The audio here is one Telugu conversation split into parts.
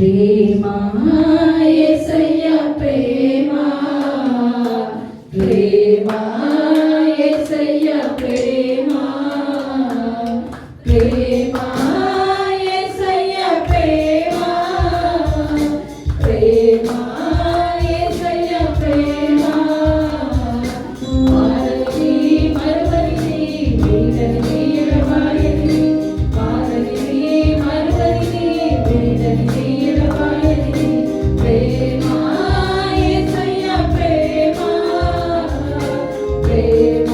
ప్రేమ యేసయ్య ప్రేమ ప్రేమ యేసయ్య ప్రేమ ప్రేమ యేసయ్య ప్రేమ ప్రేమ యేసయ్య ప్రేమ మారని మరువని వీడని ఎడబాయని మారని మరువని వీడని ఎడబాయని ప్రేమ యేసయ్య ప్రేమ ప్రేమ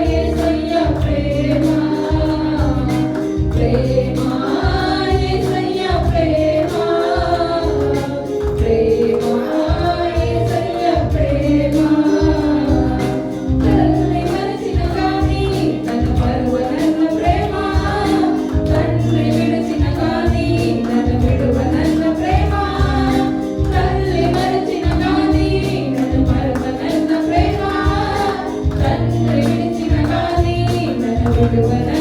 యేసయ్య ప్రేమ ప్రేమ యేసయ్య ప్రేమ ప్రేమ యేసయ్య ప్రేమ తల్లి మరచిన కానీ నన్ను పరువనన్న ప్రేమ తండ్రి విడిచిన కానీ నన్ను విడువనన్న ప్రేమ తల్లి మరచిన కానీ నన్ను పరువనన్న ప్రేమ తండ్రి విడిచిన కానీ నన్ను విడువనన్న